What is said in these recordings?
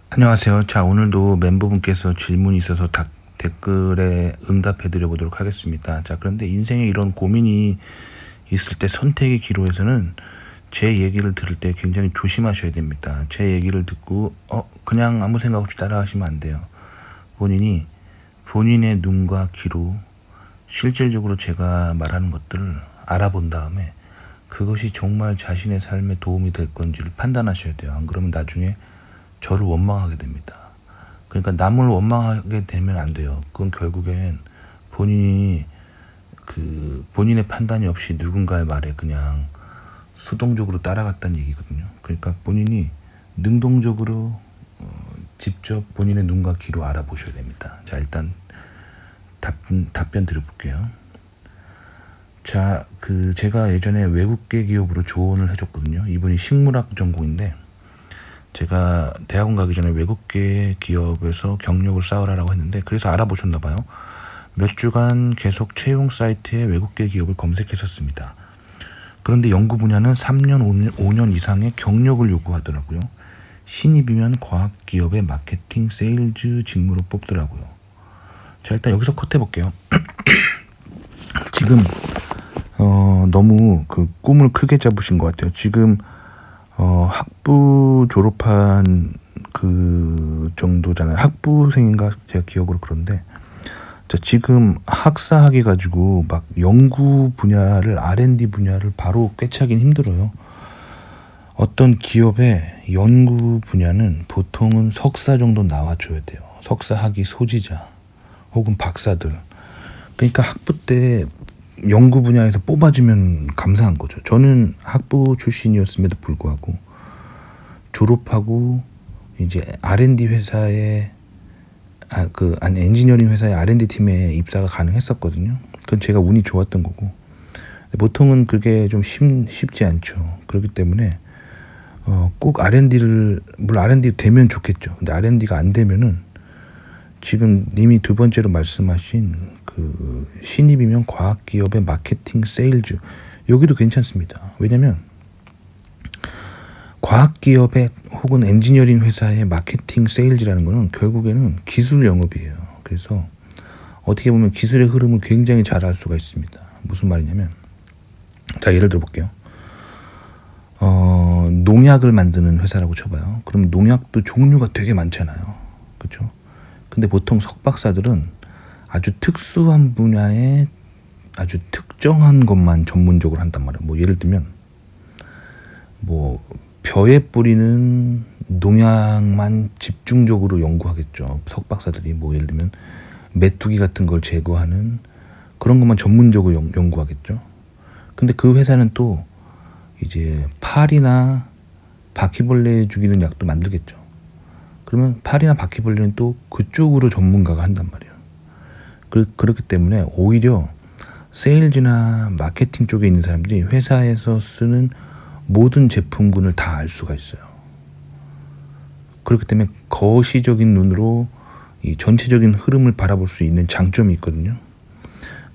안녕하세요. 자, 오늘도 멤버분께서 질문이 있어서 댓글에 응답해 드려 보도록 하겠습니다. 자, 그런데 인생에 이런 고민이 있을 때 선택의 기로에서는 제 얘기를 들을 때 굉장히 조심하셔야 됩니다. 제 얘기를 듣고 그냥 아무 생각 없이 따라하시면 안 돼요. 본인이 본인의 눈과 귀로 실질적으로 제가 말하는 것들을 알아본 다음에 그것이 정말 자신의 삶에 도움이 될 건지를 판단하셔야 돼요. 안 그러면 나중에 저를 원망하게 됩니다. 그러니까 남을 원망하게 되면 안 돼요. 그건 결국엔 본인이 본인의 판단이 없이 누군가의 말에 그냥 수동적으로 따라갔다는 얘기거든요. 그러니까 본인이 능동적으로 직접 본인의 눈과 귀로 알아보셔야 됩니다. 자, 일단 답변 드려볼게요. 자, 제가 예전에 외국계 기업으로 조언을 해줬거든요. 이분이 식물학 전공인데 제가 대학원 가기 전에 외국계 기업에서 경력을 쌓으라고 했는데 그래서 알아보셨나 봐요. 몇 주간 계속 채용 사이트에 외국계 기업을 검색했었습니다. 그런데 연구 분야는 3년, 5년 이상의 경력을 요구하더라고요. 신입이면 과학기업의 마케팅, 세일즈 직무로 뽑더라고요. 자, 일단 여기서 컷해볼게요. 지금 너무 꿈을 크게 잡으신 것 같아요. 지금 학부 졸업한 그 정도잖아요. 학부생인가 제가 기억으로 그런데 자, 지금 학사학위 가지고 막 연구 분야를 R&D 분야를 바로 꿰차긴 힘들어요. 어떤 기업의 연구 분야는 보통은 석사 정도 나와줘야 돼요. 석사학위 소지자 혹은 박사들. 그러니까 학부 때 연구 분야에서 뽑아주면 감사한 거죠. 저는 학부 출신이었음에도 불구하고 졸업하고 이제 R&D 회사에 엔지니어링 회사의 R&D 팀에 입사가 가능했었거든요. 그건 제가 운이 좋았던 거고. 보통은 그게 좀 쉽지 않죠. 그렇기 때문에 꼭 R&D를 물론 R&D 되면 좋겠죠. 근데 R&D가 안 되면은 지금 님이 두 번째로 말씀하신 신입이면 과학기업의 마케팅, 세일즈 여기도 괜찮습니다. 왜냐면 과학기업의 혹은 엔지니어링 회사의 마케팅, 세일즈라는 거는 결국에는 기술 영업이에요. 그래서 어떻게 보면 기술의 흐름을 굉장히 잘 알 수가 있습니다. 무슨 말이냐면 자, 예를 들어 볼게요. 농약을 만드는 회사라고 쳐봐요. 그럼 농약도 종류가 되게 많잖아요. 그렇죠? 근데 보통 석박사들은 아주 특수한 분야에 아주 특정한 것만 전문적으로 한단 말이에요. 뭐 예를 들면 뭐 벼에 뿌리는 농약만 집중적으로 연구하겠죠. 석박사들이 뭐 예를 들면 메뚜기 같은 걸 제거하는 그런 것만 전문적으로 연구하겠죠. 근데 그 회사는 또 이제 파리나 바퀴벌레 죽이는 약도 만들겠죠. 그러면 파리나 바퀴벌레는 또 그쪽으로 전문가가 한단 말이에요. 그렇기 때문에 오히려 세일즈나 마케팅 쪽에 있는 사람들이 회사에서 쓰는 모든 제품군을 다 알 수가 있어요. 그렇기 때문에 거시적인 눈으로 이 전체적인 흐름을 바라볼 수 있는 장점이 있거든요.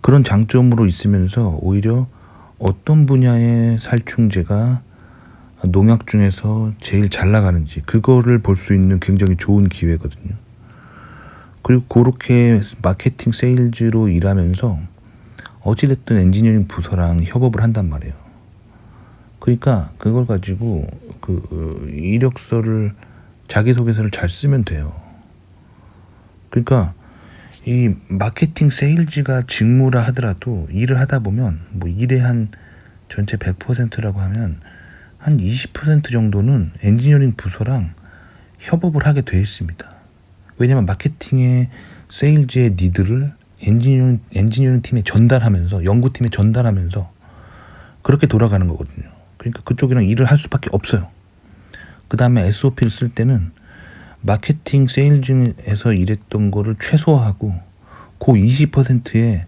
그런 장점으로 있으면서 오히려 어떤 분야의 살충제가 농약 중에서 제일 잘 나가는지 그거를 볼 수 있는 굉장히 좋은 기회거든요. 그리고 그렇게 마케팅, 세일즈로 일하면서 어찌됐든 엔지니어링 부서랑 협업을 한단 말이에요. 그러니까 그걸 가지고 이력서를 자기소개서를 잘 쓰면 돼요. 그러니까 이 마케팅, 세일즈가 직무라 하더라도 일을 하다 보면 뭐 일의 한 전체 100%라고 하면 한 20% 정도는 엔지니어링 부서랑 협업을 하게 돼 있습니다. 왜냐면 마케팅의 세일즈의 니드를 엔지니어링 팀에 전달하면서 연구팀에 전달하면서 그렇게 돌아가는 거거든요. 그러니까 그쪽이랑 일을 할 수밖에 없어요. 그 다음에 SOP를 쓸 때는 마케팅, 세일즈에서 일했던 거를 최소화하고 그 20%의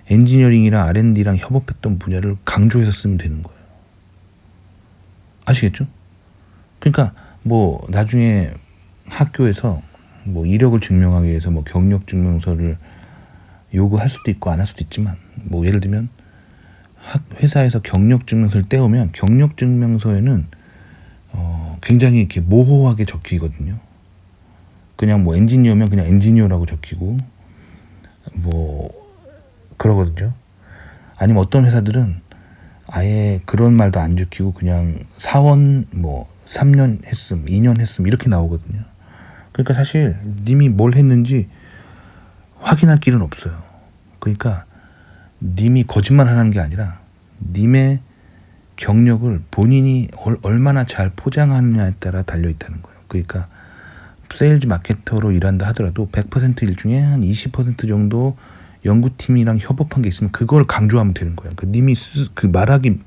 엔지니어링이랑 R&D랑 협업했던 분야를 강조해서 쓰면 되는 거예요. 아시겠죠? 그러니까 뭐 나중에 학교에서 뭐 이력을 증명하기 위해서 뭐 경력 증명서를 요구할 수도 있고 안 할 수도 있지만 뭐 예를 들면 회사에서 경력 증명서를 떼오면 경력 증명서에는 굉장히 이렇게 모호하게 적히거든요. 그냥 뭐 엔지니어면 그냥 엔지니어라고 적히고 뭐 그러거든요. 아니면 어떤 회사들은 아예 그런 말도 안 적히고 그냥 사원 뭐 3년 했음, 2년 했음 이렇게 나오거든요. 그러니까 사실 님이 뭘 했는지 확인할 길은 없어요. 그러니까 님이 거짓말 하는 게 아니라 님의 경력을 본인이 얼마나 잘 포장하느냐에 따라 달려있다는 거예요. 그러니까 세일즈 마케터로 일한다 하더라도 100% 일 중에 한 20% 정도 연구팀이랑 협업한 게 있으면 그걸 강조하면 되는 거예요. 그러니까 님이 그 말하기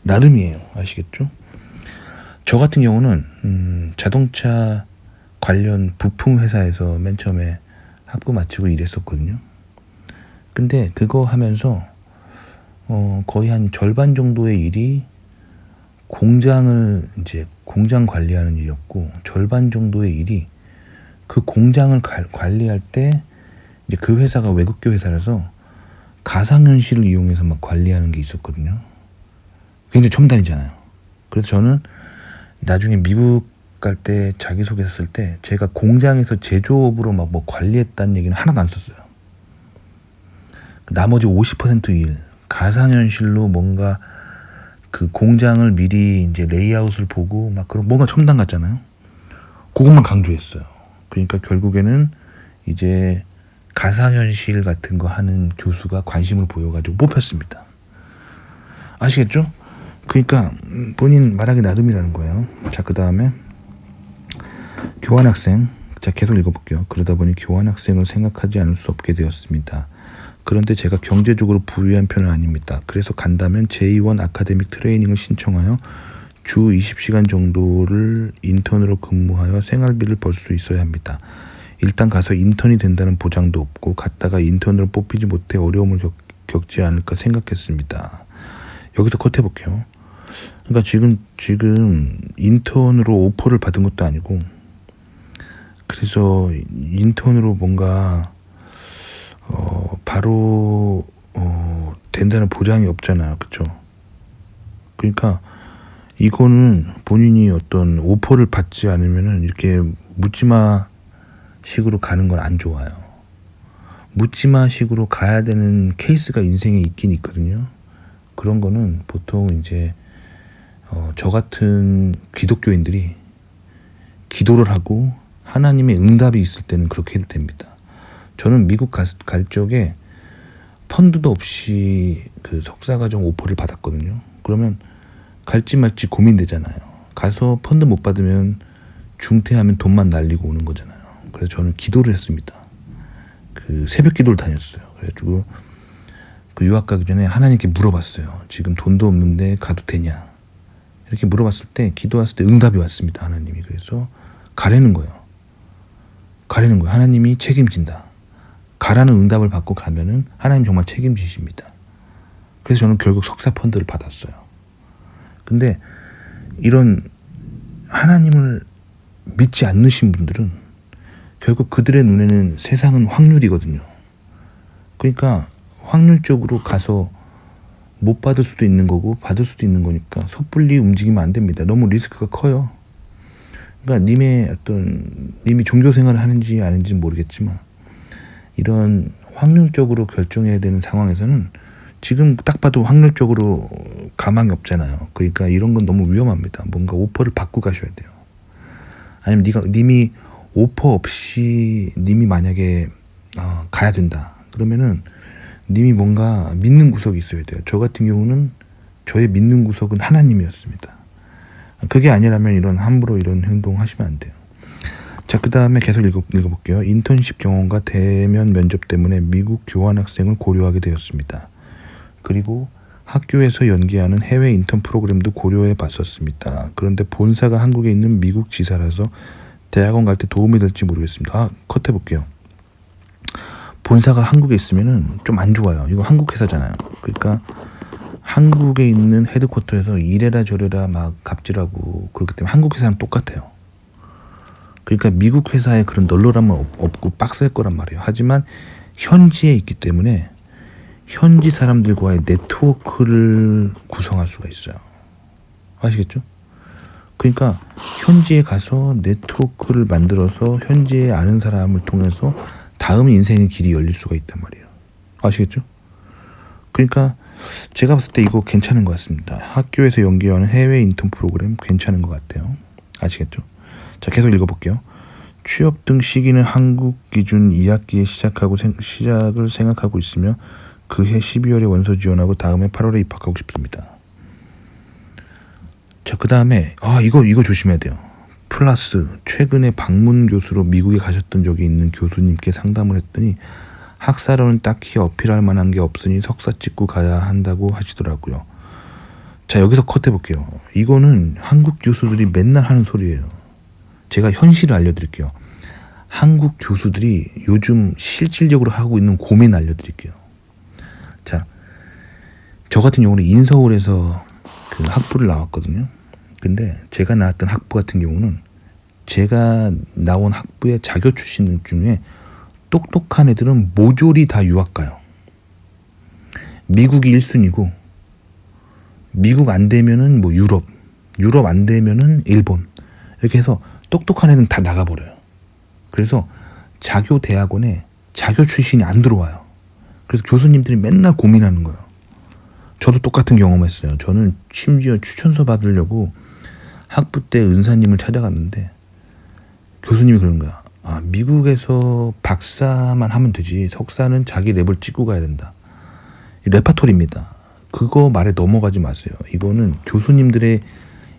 나름이에요. 아시겠죠? 저 같은 경우는 자동차 관련 부품 회사에서 맨 처음에 학부 마치고 일했었거든요. 근데 그거 하면서 거의 한 절반 정도의 일이 공장을 이제 공장 관리하는 일이었고, 절반 정도의 일이 그 공장을 관리할 때 이제 그 회사가 외국계 회사라서 가상현실을 이용해서 막 관리하는 게 있었거든요. 굉장히 첨단이잖아요. 그래서 저는 나중에 미국 갈 때 자기소개서 쓸 때 제가 공장에서 제조업으로 막 뭐 관리했다는 얘기는 하나도 안 썼어요. 나머지 50% 가상현실로 뭔가 그 공장을 미리 이제 레이아웃을 보고 막 그런 뭔가 첨단 같잖아요. 그것만 강조했어요. 그러니까 결국에는 이제 가상현실 같은 거 하는 교수가 관심을 보여가지고 뽑혔습니다. 아시겠죠? 그러니까 본인 말하기 나름이라는 거예요. 자, 그 다음에 교환학생. 자, 계속 읽어볼게요. 그러다 보니 교환학생을 생각하지 않을 수 없게 되었습니다. 그런데 제가 경제적으로 부유한 편은 아닙니다. 그래서 간다면 제2원 아카데믹 트레이닝을 신청하여 주 20시간 정도를 인턴으로 근무하여 생활비를 벌 수 있어야 합니다. 일단 가서 인턴이 된다는 보장도 없고 갔다가 인턴으로 뽑히지 못해 어려움을 겪지 않을까 생각했습니다. 여기서 컷 해볼게요. 그러니까 지금 인턴으로 오퍼를 받은 것도 아니고, 그래서 인턴으로 뭔가 바로 된다는 보장이 없잖아요. 그쵸? 그러니까 이거는 본인이 어떤 오퍼를 받지 않으면은 이렇게 묻지마 식으로 가는 건 안 좋아요. 묻지마 식으로 가야 되는 케이스가 인생에 있긴 있거든요. 그런 거는 보통 이제 저 같은 기독교인들이 기도를 하고 하나님의 응답이 있을 때는 그렇게 해도 됩니다. 저는 미국 갈 적에 펀드도 없이 그 석사과정 오퍼를 받았거든요. 그러면 갈지 말지 고민되잖아요. 가서 펀드 못 받으면 중퇴하면 돈만 날리고 오는 거잖아요. 그래서 저는 기도를 했습니다. 그 새벽 기도를 다녔어요. 그래가지고 그 유학 가기 전에 하나님께 물어봤어요. 지금 돈도 없는데 가도 되냐? 이렇게 물어봤을 때, 기도했을 때 응답이 왔습니다. 하나님이. 그래서 가라는 거예요. 하나님이 책임진다. 가라는 응답을 받고 가면은 하나님 정말 책임지십니다. 그래서 저는 결국 석사 펀드를 받았어요. 근데 이런 하나님을 믿지 않으신 분들은 결국 그들의 눈에는 세상은 확률이거든요. 그러니까 확률적으로 가서 못 받을 수도 있는 거고 받을 수도 있는 거니까 섣불리 움직이면 안 됩니다. 너무 리스크가 커요. 그러니까 님이 종교 생활을 하는지 아닌지는 모르겠지만 이런 확률적으로 결정해야 되는 상황에서는 지금 딱 봐도 확률적으로 가망이 없잖아요. 그러니까 이런 건 너무 위험합니다. 뭔가 오퍼를 받고 가셔야 돼요. 아니면 님이 오퍼 없이 님이 만약에 가야 된다. 그러면은 님이 뭔가 믿는 구석이 있어야 돼요. 저 같은 경우는 저의 믿는 구석은 하나님이었습니다. 그게 아니라면 함부로 이런 행동 하시면 안 돼요. 자, 그 다음에 계속 읽어볼게요. 인턴십 경험과 대면 면접 때문에 미국 교환학생을 고려하게 되었습니다. 그리고 학교에서 연계하는 해외 인턴 프로그램도 고려해 봤었습니다. 그런데 본사가 한국에 있는 미국 지사라서 대학원 갈 때 도움이 될지 모르겠습니다. 컷 해볼게요. 본사가 한국에 있으면은 좀 안 좋아요. 이거 한국 회사잖아요. 그러니까 한국에 있는 헤드쿼터에서 이래라 저래라 막 갑질하고 그렇기 때문에 한국 회사는 똑같아요. 그러니까 미국 회사에 그런 널널함은 없고 빡셀 거란 말이에요. 하지만 현지에 있기 때문에 현지 사람들과의 네트워크를 구성할 수가 있어요. 아시겠죠? 그러니까 현지에 가서 네트워크를 만들어서 현지에 아는 사람을 통해서 다음 인생의 길이 열릴 수가 있단 말이에요. 아시겠죠? 그러니까 제가 봤을 때 이거 괜찮은 것 같습니다. 학교에서 연계하는 해외 인턴 프로그램 괜찮은 것 같아요. 아시겠죠? 자, 계속 읽어볼게요. 취업 등 시기는 한국 기준 2학기에 시작을 생각하고 있으며 그해 12월에 원서 지원하고 다음해 8월에 입학하고 싶습니다. 자, 그 다음에 이거 조심해야 돼요. 플러스 최근에 방문 교수로 미국에 가셨던 적이 있는 교수님께 상담을 했더니 학사로는 딱히 어필할 만한 게 없으니 석사 찍고 가야 한다고 하시더라고요. 자, 여기서 컷해 볼게요. 이거는 한국 교수들이 맨날 하는 소리예요. 제가 현실을 알려드릴게요. 한국 교수들이 요즘 실질적으로 하고 있는 고민 알려드릴게요. 자, 저 같은 경우는 인서울에서 그 학부를 나왔거든요. 근데 제가 나왔던 학부 같은 경우는 제가 나온 학부의 자교 출신 중에 똑똑한 애들은 모조리 다 유학 가요. 미국이 1순위고 미국 안 되면은 뭐 유럽 안 되면은 일본, 이렇게 해서 똑똑한 애들은 다 나가버려요. 그래서 자교 대학원에 자교 출신이 안 들어와요. 그래서 교수님들이 맨날 고민하는 거예요. 저도 똑같은 경험했어요. 저는 심지어 추천서 받으려고 학부 때 은사님을 찾아갔는데 교수님이 그런 거야. 미국에서 박사만 하면 되지 석사는 자기 랩을 찍고 가야 된다. 레파토리입니다. 그거 말에 넘어가지 마세요. 이거는 교수님들의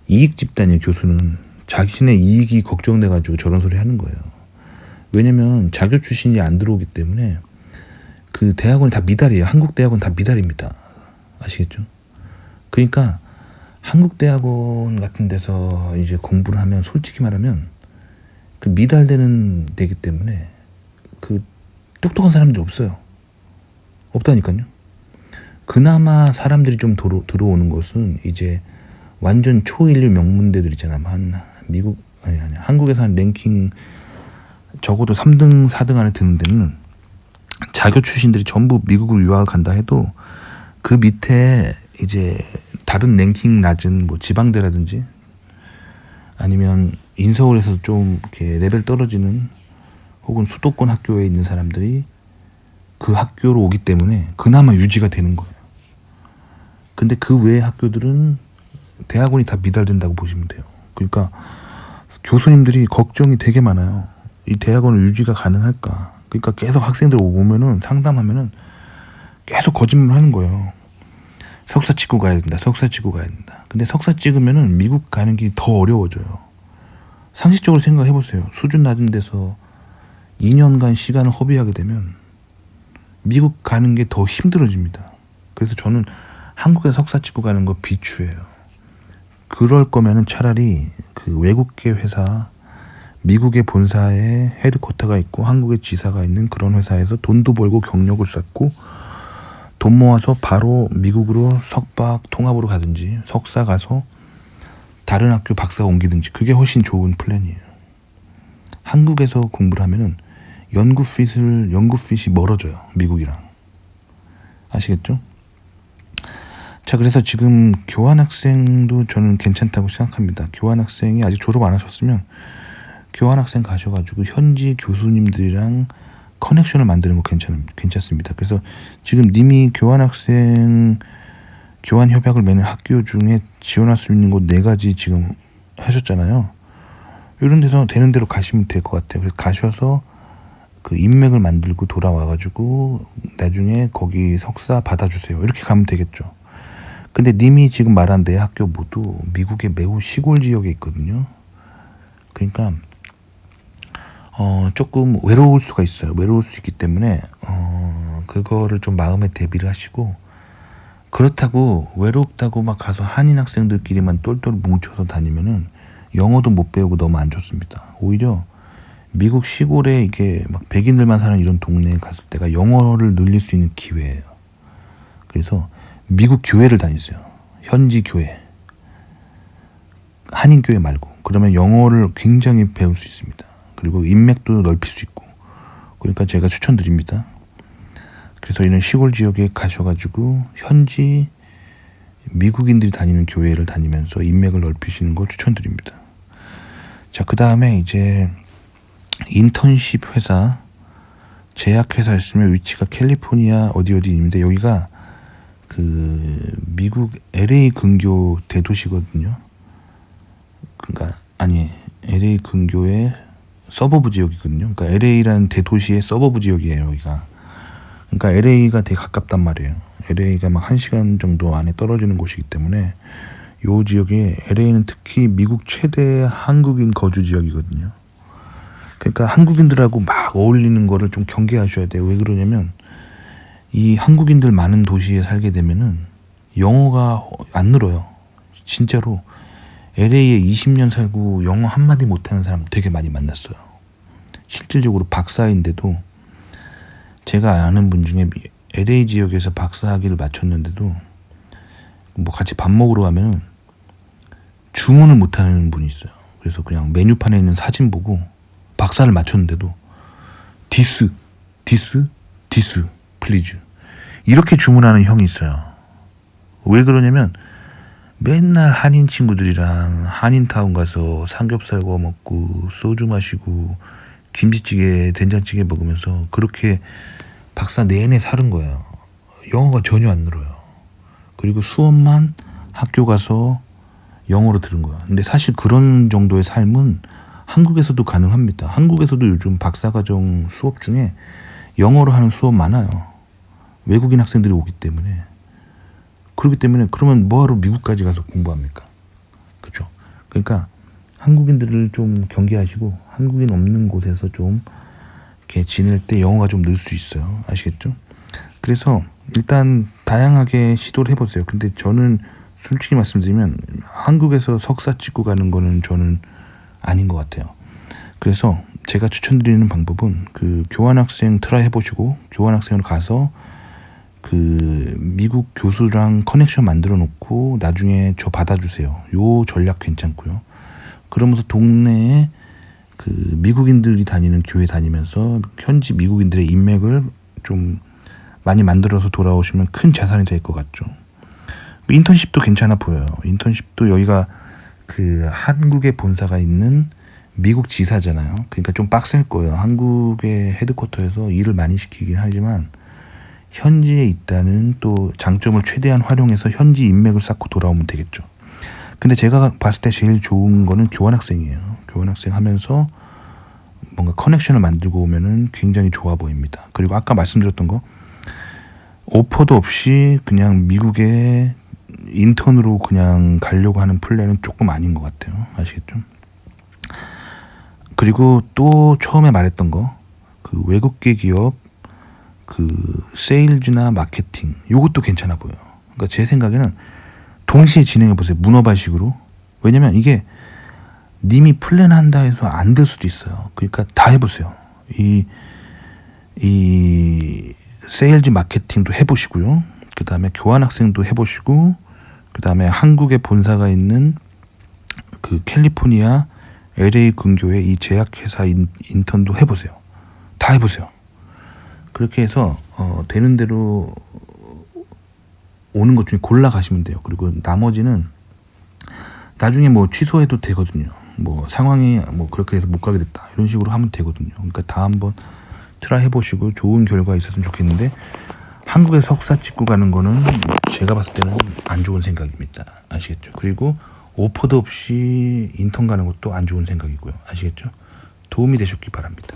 이익 집단이에요. 교수는 자신의 이익이 걱정돼가지고 저런 소리 하는 거예요. 왜냐면 자교 출신이 안 들어오기 때문에 그 대학원이 다 미달이에요. 한국 대학원 다 미달입니다. 아시겠죠? 그러니까 한국 대학원 같은 데서 이제 공부를 하면 솔직히 말하면 그 미달되는 데기 때문에 그 똑똑한 사람들이 없어요. 없다니까요. 그나마 사람들이 좀 들어오는 것은 이제 완전 초일류 명문대들 있잖아요. 한국에서 한 랭킹 적어도 3등, 4등 안에 드는 데는 자교 출신들이 전부 미국을 유학을 간다 해도 그 밑에 이제 다른 랭킹 낮은 뭐 지방대라든지 아니면 인서울에서 좀 이렇게 레벨 떨어지는 혹은 수도권 학교에 있는 사람들이 그 학교로 오기 때문에 그나마 유지가 되는 거예요. 근데 그 외의 학교들은 대학원이 다 미달된다고 보시면 돼요. 그러니까 교수님들이 걱정이 되게 많아요. 이 대학원을 유지가 가능할까? 그러니까 계속 학생들 오면은 상담하면은 계속 거짓말 하는 거예요. 석사 찍고 가야 된다. 석사 찍고 가야 된다. 근데 석사 찍으면은 미국 가는 길이 더 어려워져요. 상식적으로 생각해 보세요. 수준 낮은 데서 2년간 시간을 허비하게 되면 미국 가는 게 더 힘들어집니다. 그래서 저는 한국에 석사 찍고 가는 거 비추해요. 그럴 거면은 차라리 그 외국계 회사, 미국의 본사에 헤드쿼터가 있고 한국의 지사가 있는 그런 회사에서 돈도 벌고 경력을 쌓고 돈 모아서 바로 미국으로 석박 통합으로 가든지 석사 가서 다른 학교 박사 옮기든지 그게 훨씬 좋은 플랜이에요. 한국에서 공부를 하면은 연구핏이 멀어져요. 미국이랑. 아시겠죠? 자, 그래서 지금 교환학생도 저는 괜찮다고 생각합니다. 교환학생이 아직 졸업 안 하셨으면 교환학생 가셔가지고 현지 교수님들이랑 커넥션을 만드는 거 괜찮습니다. 그래서 지금 님이 교환학생 교환 협약을 맺는 학교 중에 지원할 수 있는 곳 4가지 지금 하셨잖아요. 이런 데서 되는 대로 가시면 될 것 같아요. 그래서 가셔서 그 인맥을 만들고 돌아와가지고 나중에 거기 석사 받아주세요. 이렇게 가면 되겠죠. 근데 님이 지금 말한 4학교 모두 미국의 매우 시골 지역에 있거든요. 그러니까 조금 외로울 수가 있어요. 외로울 수 있기 때문에 그거를 좀 마음에 대비를 하시고, 그렇다고 외롭다고 막 가서 한인 학생들끼리만 똘똘 뭉쳐서 다니면은 영어도 못 배우고 너무 안 좋습니다. 오히려 미국 시골에 이게 막 백인들만 사는 이런 동네에 갔을 때가 영어를 늘릴 수 있는 기회예요. 그래서 미국 교회를 다니세요. 현지 교회, 한인 교회 말고. 그러면 영어를 굉장히 배울 수 있습니다. 그리고 인맥도 넓힐 수 있고. 그러니까 제가 추천드립니다. 그래서 이런 시골 지역에 가셔가지고 현지 미국인들이 다니는 교회를 다니면서 인맥을 넓히시는 걸 추천드립니다. 자, 그 다음에 이제 인턴십 회사, 제약회사였으면 위치가 캘리포니아 어디인데 여기가 그 미국 LA 근교 대도시거든요. 그러니까 아니 LA 근교의 서버브 지역이거든요. 그러니까 LA라는 대도시의 서버브 지역이에요, 여기가. 그러니까 LA가 되게 가깝단 말이에요. LA가 막 1시간 정도 안에 떨어지는 곳이기 때문에 요 지역에 LA는 특히 미국 최대 한국인 거주 지역이거든요. 그러니까 한국인들하고 막 어울리는 거를 좀 경계하셔야 돼요. 왜 그러냐면 이 한국인들 많은 도시에 살게 되면은 영어가 안 늘어요. 진짜로 LA에 20년 살고 영어 한마디 못하는 사람 되게 많이 만났어요. 실질적으로 박사인데도 제가 아는 분 중에 LA 지역에서 박사학위를 마쳤는데도 뭐 같이 밥 먹으러 가면은 주문을 못하는 분이 있어요. 그래서 그냥 메뉴판에 있는 사진 보고 박사를 마쳤는데도 디스 플리즈 이렇게 주문하는 형이 있어요. 왜 그러냐면 맨날 한인 친구들이랑 한인타운 가서 삼겹살 구워 먹고 소주 마시고 김치찌개 된장찌개 먹으면서 그렇게 박사 내내 살은 거예요. 영어가 전혀 안 늘어요. 그리고 수업만 학교 가서 영어로 들은 거야. 근데 사실 그런 정도의 삶은 한국에서도 가능합니다. 한국에서도 요즘 박사과정 수업 중에 영어로 하는 수업 많아요. 외국인 학생들이 오기 때문에. 그렇기 때문에 그러면 뭐하러 미국까지 가서 공부합니까? 그렇죠? 그러니까 한국인들을 좀 경계하시고 한국인 없는 곳에서 좀 이렇게 지낼 때 영어가 좀 늘 수 있어요. 아시겠죠? 그래서 일단 다양하게 시도를 해보세요. 근데 저는 솔직히 말씀드리면 한국에서 석사 찍고 가는 거는 저는 아닌 것 같아요. 그래서 제가 추천드리는 방법은 그 교환학생 트라이 해보시고 교환학생으로 가서 그 미국 교수랑 커넥션 만들어 놓고 나중에 저 받아주세요. 요 전략 괜찮고요. 그러면서 동네에 그 미국인들이 다니는 교회 다니면서 현지 미국인들의 인맥을 좀 많이 만들어서 돌아오시면 큰 자산이 될 것 같죠. 인턴십도 괜찮아 보여요. 인턴십도 여기가 그 한국의 본사가 있는 미국 지사잖아요. 그러니까 좀 빡셀 거예요. 한국의 헤드쿼터에서 일을 많이 시키긴 하지만 현지에 있다는 또 장점을 최대한 활용해서 현지 인맥을 쌓고 돌아오면 되겠죠. 근데 제가 봤을 때 제일 좋은 거는 교환학생이에요. 교환학생 하면서 뭔가 커넥션을 만들고 오면은 굉장히 좋아 보입니다. 그리고 아까 말씀드렸던 거 오퍼도 없이 그냥 미국에 인턴으로 그냥 가려고 하는 플랜은 조금 아닌 것 같아요. 아시겠죠? 그리고 또 처음에 말했던 거 그 외국계 기업 그 세일즈나 마케팅 요것도 괜찮아 보여요. 그러니까 제 생각에는 동시에 진행해 보세요. 문어발식으로. 왜냐면 이게 님이 플랜한다 해서 안 될 수도 있어요. 그러니까 다 해보세요. 이 세일즈 마케팅도 해보시고요. 그 다음에 교환학생도 해보시고 그 다음에 한국에 본사가 있는 그 캘리포니아 LA 근교의 이 제약회사 인턴도 해보세요. 다 해보세요. 그렇게 해서 되는 대로 오는 것 중에 골라 가시면 돼요. 그리고 나머지는 나중에 뭐 취소해도 되거든요. 뭐 상황이 뭐 그렇게 해서 못 가게 됐다 이런 식으로 하면 되거든요. 그러니까 다 한번 트라이 해보시고 좋은 결과 있었으면 좋겠는데 한국에 석사 찍고 가는 거는 제가 봤을 때는 안 좋은 생각입니다. 아시겠죠? 그리고 오퍼도 없이 인턴 가는 것도 안 좋은 생각이고요. 아시겠죠? 도움이 되셨기 바랍니다.